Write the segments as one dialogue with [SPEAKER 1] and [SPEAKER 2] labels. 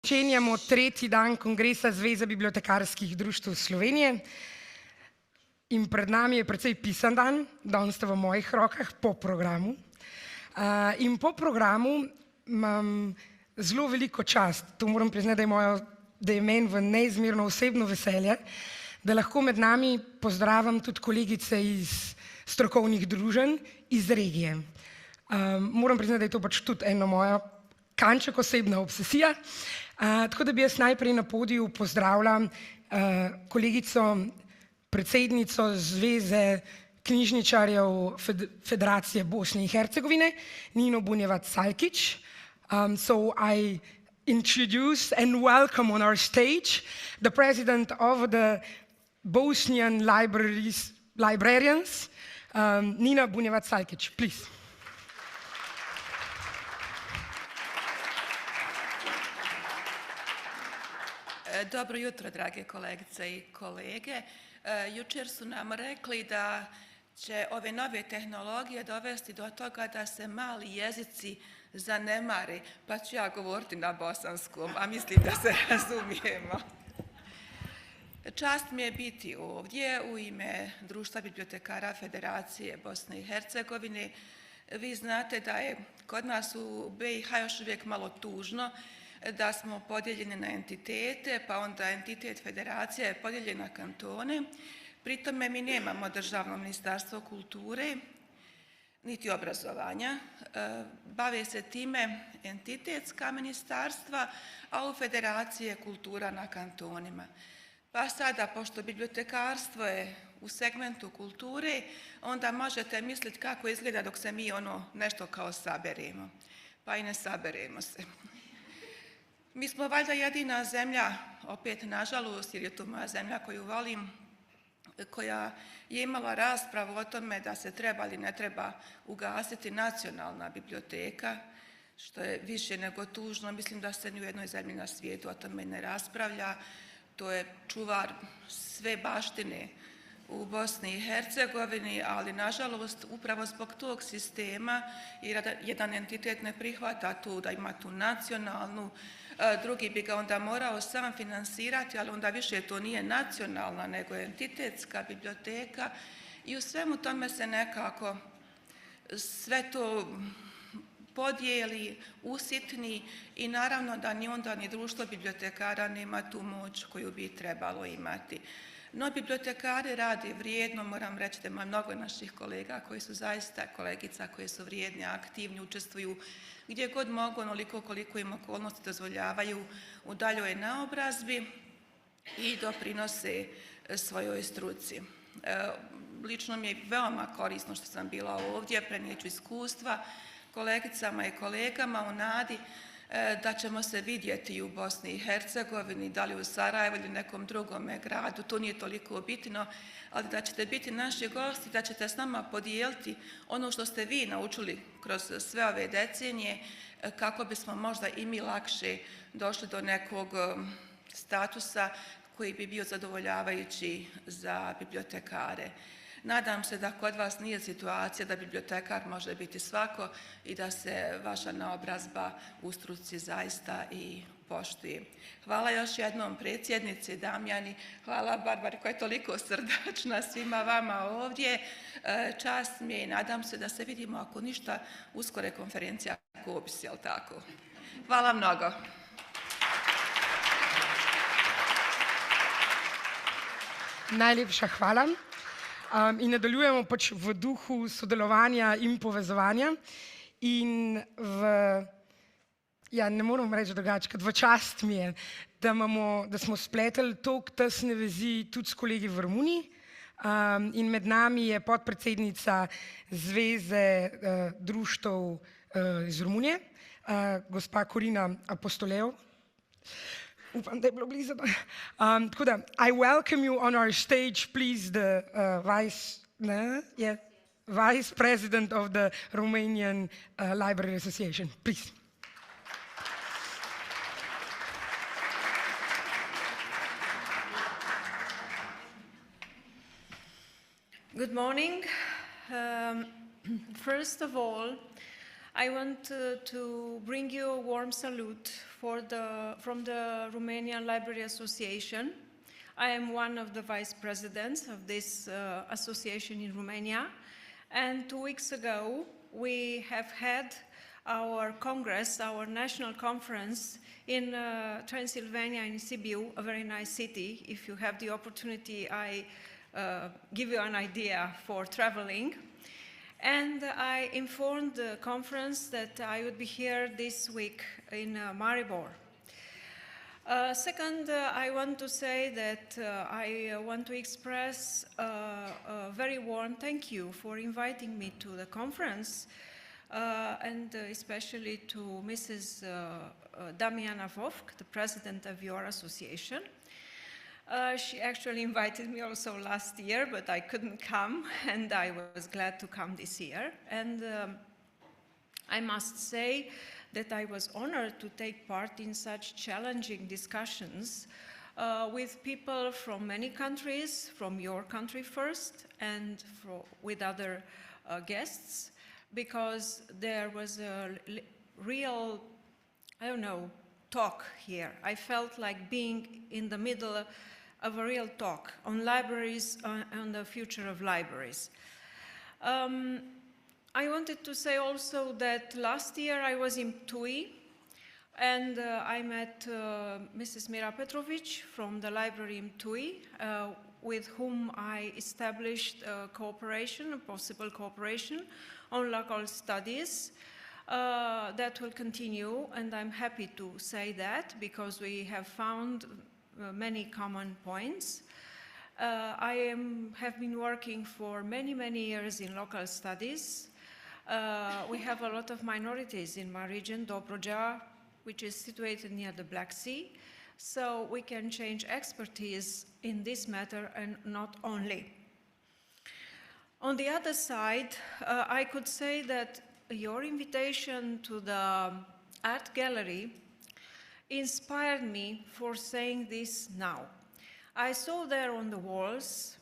[SPEAKER 1] Začenjamo tretji dan kongresa Zveze bibliotekarskih društev Slovenije in pred nami je precej pisan dan, danes ste v mojih rokah po programu. In po programu imam zelo veliko čast, to moram priznati, da je meni v neizmerno osebno veselje, da lahko med nami pozdravim tudi kolegice iz strokovnih druženj iz regije. Moram priznati, da je to pač tudi eno moja kanček osebna obsesija. Tako da bi jaz najprej na podiju pozdravila kolegico, predsednico Zveze knjižničarjev Federacije Bosne in Hercegovine, Nino Bunjevac-Salkić. So I introduce and welcome on our stage the president of the Bosnian librarians, Nina Bunjevac-Salkić, please.
[SPEAKER 2] Dobro jutro, drage kolegice i kolege. Jučer su nam rekli da će ove nove tehnologije dovesti do toga da se mali jezici zanemare, pa ću ja govoriti na bosanskom, a mislim da se razumijemo. Čast mi je biti ovdje u ime Društva bibliotekara Federacije Bosne i Hercegovine. Vi znate da je kod nas u BiH još uvijek malo tužno, da smo podijeljeni na entitete, pa onda entitet federacije je podijeljen na kantone. Pri tome mi nemamo državno ministarstvo kulture, niti obrazovanja. Bave se time entitetska ministarstva, a u federaciji je kultura na kantonima. Pa sada, pošto bibliotekarstvo je u segmentu kulture, onda možete misliti kako izgleda dok se mi nešto kao saberemo. Pa i ne saberemo se. Mi smo valjda jedina zemlja, opet nažalost, jer je to moja zemlja koju volim, koja je imala raspravu o tome da se treba ili ne treba ugasiti nacionalna biblioteka, što je više nego tužno. Mislim da se ni u jednoj zemlji na svijetu o tome ne raspravlja. To je čuvar sve baštine u Bosni i Hercegovini, ali nažalost upravo zbog tog sistema, jer jedan entitet ne prihvata tu da ima tu nacionalnu, drugi bi ga onda morao sam finansirati, ali onda više to nije nacionalna nego entitetska biblioteka i u svemu tome se nekako sve to podijeli, usitni i naravno da ni onda ni društvo bibliotekara nema tu moć koju bi trebalo imati. No, bibliotekari rade vrijedno, moram reći da ima mnogo naših kolega koji su zaista kolegica, koji su vrijedni, aktivni, učestvuju gdje god mogu, onoliko koliko im okolnosti dozvoljavaju u daljoj naobrazbi i doprinose svojoj struci. Lično mi je veoma korisno što sam bila ovdje, prenijeću iskustva kolegicama i kolegama u nadi da ćemo se vidjeti u Bosni i Hercegovini, da li u Sarajevu ili nekom drugom gradu, to nije toliko bitno, ali da ćete biti naši gosti, da ćete s nama podijeliti ono što ste vi naučili kroz sve ove decenije, kako bismo možda i mi lakše došli do nekog statusa koji bi bio zadovoljavajući za bibliotekare. Nadam se da kod vas nije situacija da bibliotekar može biti svako i da se vaša naobrazba u struci zaista i poštuje. Hvala još jednom predsjednici Damjani, hvala Barbari koja je toliko srdačna svima vama ovdje. Čast mi je i nadam se da se vidimo ako ništa uskore konferencija Kobis, jel tako? Hvala mnogo.
[SPEAKER 1] Najlepša hvala. In nadaljujemo pač v duhu sodelovanja in povezovanja in ne moram reči drugače, kot v čast mi je, da smo spletli toliko tesne vezi tudi s kolegi v Romuniji in med nami je podpredsednica Zveze društev iz Romunije, gospa Corina Apostoleu. Upam, da je bilo blizu. Tako da, I welcome you on our stage, please, the Vice President of the Romanian Library Association, please.
[SPEAKER 3] Good morning. First of all, I want to bring you a warm salute from the Romanian Library Association. I am one of the vice presidents of this association in Romania. And 2 weeks ago, we have had our Congress, our national conference in Transylvania, in Sibiu, a very nice city. If you have the opportunity, I give you an idea for traveling. And I informed the conference that I would be here this week in Maribor. Second, I want to say that I want to express a very warm thank you for inviting me to the conference, and especially to Mrs. Damiana Vovk, the president of your association. She actually invited me also last year, but I couldn't come, and I was glad to come this year. And I must say that I was honored to take part in such challenging discussions with people from many countries, from your country first, and with other guests, because there was a real, I don't know, talk here. I felt like being in the middle of a real talk on libraries, on the future of libraries. I wanted to say also that last year I was in Ptui, and I met Mrs. Mira Petrovic from the library in Ptui, with whom I established a cooperation, a possible cooperation on local studies. That will continue, and I'm happy to say that because we have found many common points. I have been working for many, many years in local studies. We have a lot of minorities in my region, Dobroja, which is situated near the Black Sea, so we can change expertise in this matter and not only. On the other side, I could say that your invitation to the art gallery inspired me for saying this now. I saw there on the walls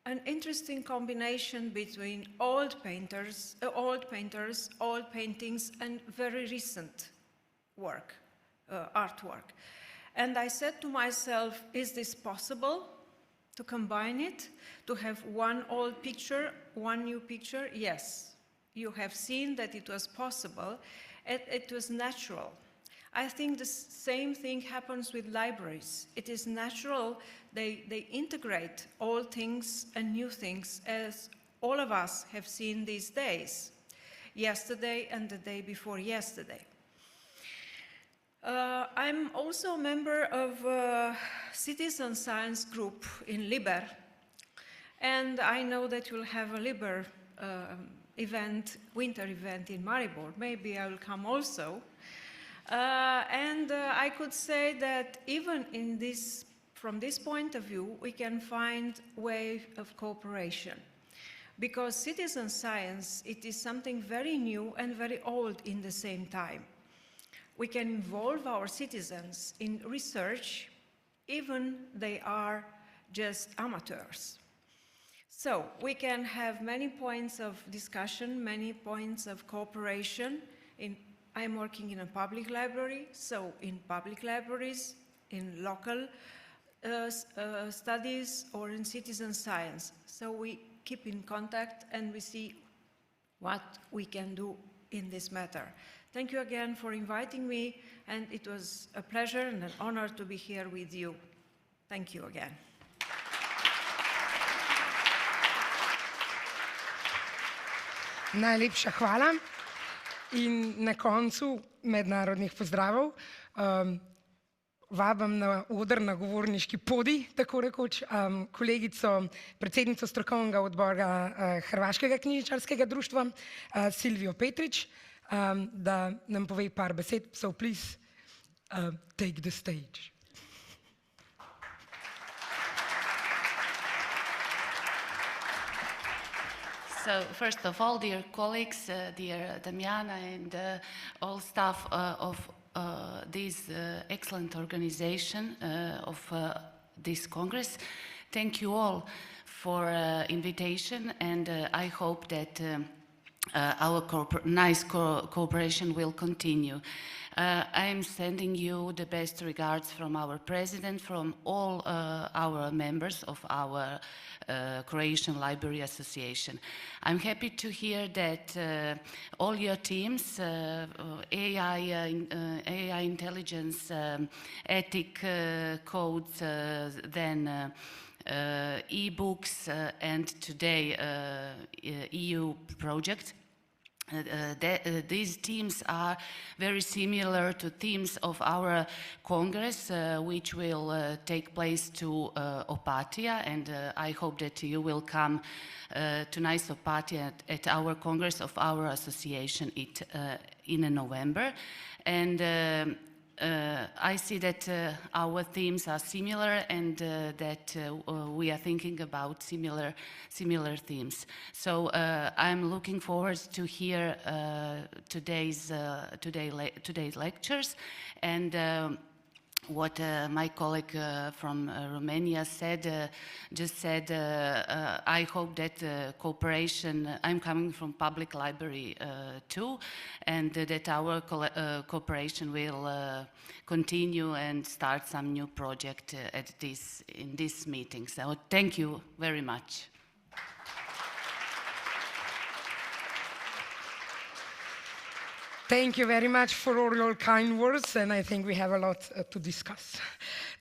[SPEAKER 3] an interesting combination between old paintings, old paintings, and very recent work, artwork. And I said to myself, is this possible to combine it, to have one old picture, one new picture? Yes. You have seen that it was possible, it was natural. I think the same thing happens with libraries. It is natural, they integrate old things and new things, as all of us have seen these days, yesterday and the day before yesterday. I'm also a member of a citizen science group in Liber, and I know that you'll have a Liber winter event in Maribor. Maybe I will come also. I could say that even from this point of view, we can find way of cooperation. Because citizen science, it is something very new and very old in the same time. We can involve our citizens in research, even they are just amateurs. So we can have many points of discussion, many points of cooperation. I'm working in a public library, so in public libraries, in local studies, or in citizen science. So we keep in contact and we see what we can do in this matter. Thank you again for inviting me, and it was a pleasure and an honor to be here with you. Thank you again.
[SPEAKER 1] Najlepša hvala. In na koncu mednarodnih pozdravov vabim na oder, na govorniški podij, tako rekoč, kolegico, predsednico strokovnega odbora Hrvaškega knjižničarskega društva, Silvijo Petrič, da nam pove par besed. So please take the stage.
[SPEAKER 4] So first of all, dear colleagues, dear Damiana and all staff of this excellent organization of this Congress, thank you all for invitation, and I hope that our nice cooperation will continue. I am sending you the best regards from our president, from all our members of our Croatian Library Association. I'm happy to hear that all your teams, AI intelligence, ethic codes, then e-books, and today EU project. These themes are very similar to themes of our Congress, which will take place to Opatija, and I hope that you will come to nice Opatija at our Congress of our association in November. And I see that our themes are similar, and that we are thinking about similar themes. So I'm looking forward to hear today's lectures, and what my colleague from Romania just said. I hope that cooperation, I'm coming from public library too, and that our cooperation will continue and start some new project in this meeting. So thank you very much.
[SPEAKER 1] Thank you very much for all your kind words, and I think we have a lot to discuss.